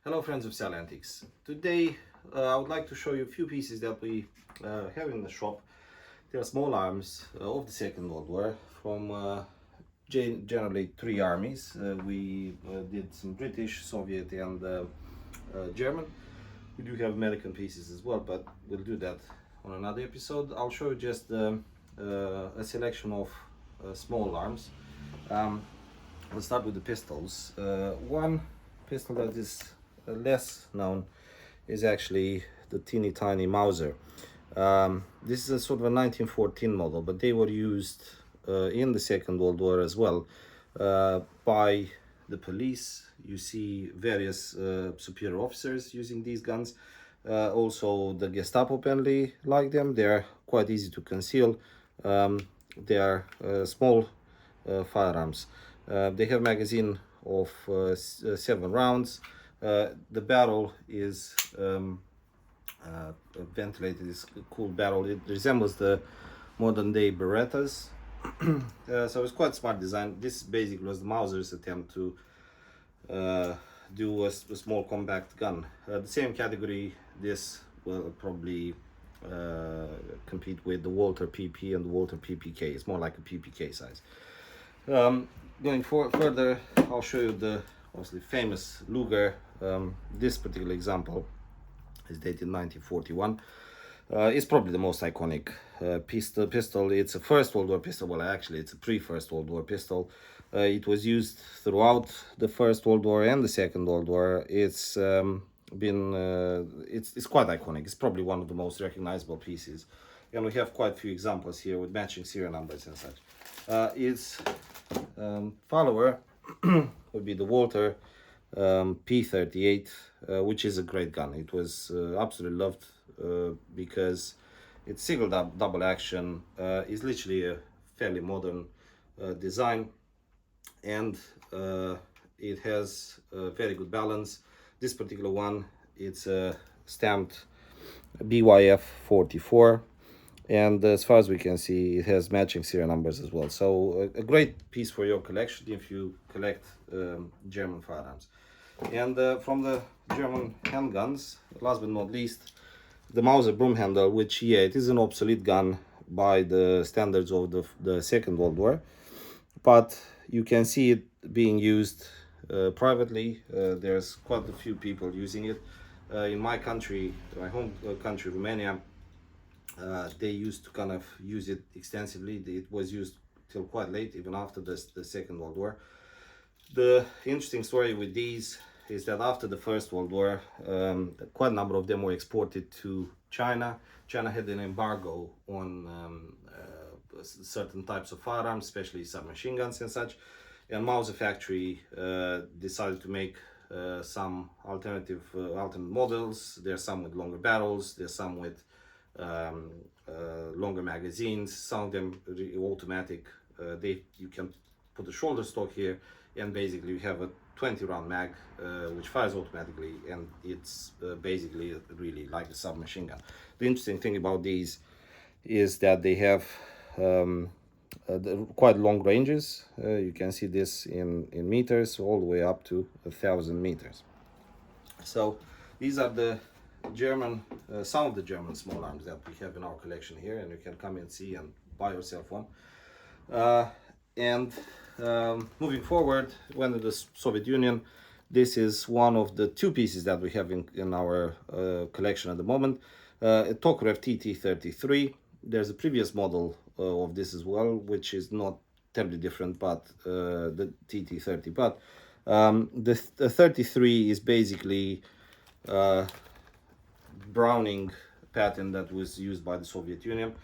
Hello friends of Sal Antiques. Today I would like to show you a few pieces that we have in the shop. They are small arms of the Second World War from generally three armies. We did some British, Soviet and German. We do have American pieces as well, but we'll do that on another episode. I'll show you just a selection of small arms. We'll start with the pistols. One pistol that is less known is actually the teeny tiny Mauser. This is a sort of a 1914 model, but they were used in the Second World War as well by the police. You see various superior officers using these guns. Also the Gestapo apparently like them. They're quite easy to conceal. They are small firearms. They have a magazine of 7 rounds. The barrel is ventilated, it's a cool barrel. It resembles the modern day Berettas. So it's quite smart design. This basically was the Mauser's attempt to do a small compact gun. The same category, this will probably compete with the Walther PP and the Walther PPK. It's more like a PPK size. Going further, I'll show you the obviously famous Luger. This particular example is dated 1941. It's probably the most iconic pistol. It's a First World War pistol. Well, actually, it's a pre-First World War pistol. It was used throughout the First World War and the Second World War. It's quite iconic. It's probably one of the most recognizable pieces, and we have quite a few examples here with matching serial numbers and such. Its follower would be the Walther P38, which is a great gun. It was absolutely loved because it's single double action, is literally a fairly modern design, and it has a very good balance. This particular one, it's stamped BYF 44, and as far as we can see, it has matching serial numbers as well. So a great piece for your collection if you collect German firearms. And from the German handguns, last but not least, the Mauser Broom handle, which, yeah, it is an obsolete gun by the standards of the Second World War, but you can see it being used privately. There's quite a few people using it. In my country, my home country, Romania, they used to kind of use it extensively. It was used till quite late, even after the Second World War. The interesting story with these is that after the First World War, quite a number of them were exported to China. China had an embargo on certain types of firearms, especially submachine guns and such. And Mauser factory decided to make some alternate models. There's some with longer barrels. There's some with longer magazines. Some of them automatic. You can put a shoulder stock here, and basically you have a 20-round mag which fires automatically, and it's basically really like a submachine gun. The interesting thing about these is that they have quite long ranges. You can see this in meters, all the way up to 1,000 meters. So these are the German, some of the German small arms that we have in our collection here, and you can come and see and buy yourself one. Moving forward, when in the Soviet Union, this is one of the 2 pieces that we have in our collection at the moment. A Tokarev TT33. There's a previous model of this as well, which is not terribly different, but the TT30. But the 33 is basically Browning pattern that was used by the Soviet Union.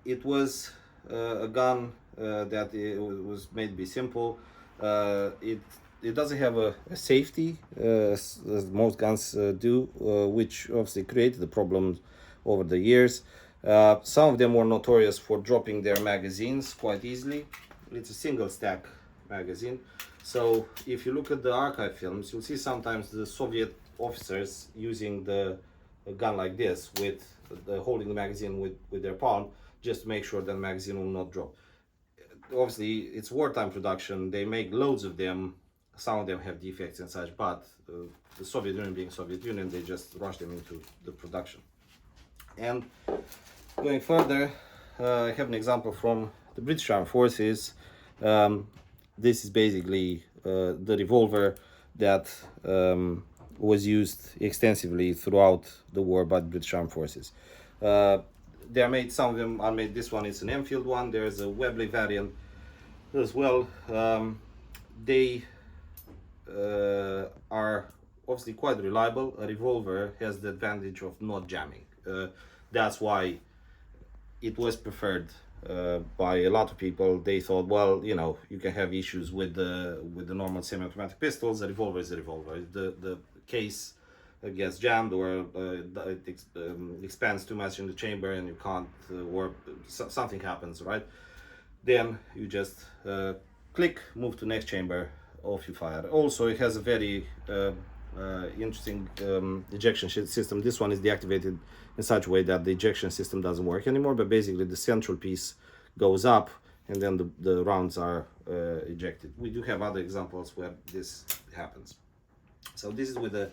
It was a gun that it was made to be simple. It doesn't have a safety as most guns do, which obviously created the problems over the years. Some of them were notorious for dropping their magazines quite easily. It's a single stack magazine. So if you look at the archive films, you'll see sometimes the Soviet officers using a gun like this, with holding the magazine with their palm, just to make sure that the magazine will not drop. Obviously, it's wartime production. They make loads of them. some of them have defects and such, but the Soviet Union being Soviet Union, they just rushed them into the production. And going further, I have an example from the British Armed Forces. This is basically the revolver that was used extensively throughout the war by the British Armed Forces. They are made, some of them are made, this one is an Enfield one, there's a Webley variant as well. They are obviously quite reliable. A revolver has the advantage of not jamming. That's why it was preferred by a lot of people. They thought, well, you know, you can have issues with the normal semi-automatic pistols. A revolver is a revolver. If the case gets jammed, or it expands too much in the chamber and you can't, or something happens, right? Then you just click, move to next chamber, off you fire. Also, it has a very interesting ejection system. This one is deactivated in such a way that the ejection system doesn't work anymore, but basically the central piece goes up and then the rounds are ejected. We do have other examples where this happens. So this is with the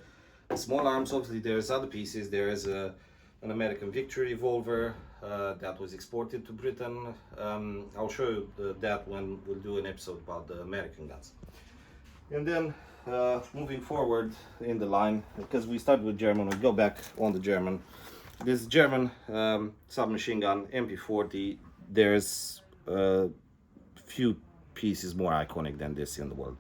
small arms. Obviously there's other pieces. There is an American Victory revolver that was exported to Britain. I'll show you that when we'll do an episode about the American guns. And then moving forward in the line, because we started with German, we go back on the German. This German submachine gun MP40, there's few pieces more iconic than this in the world.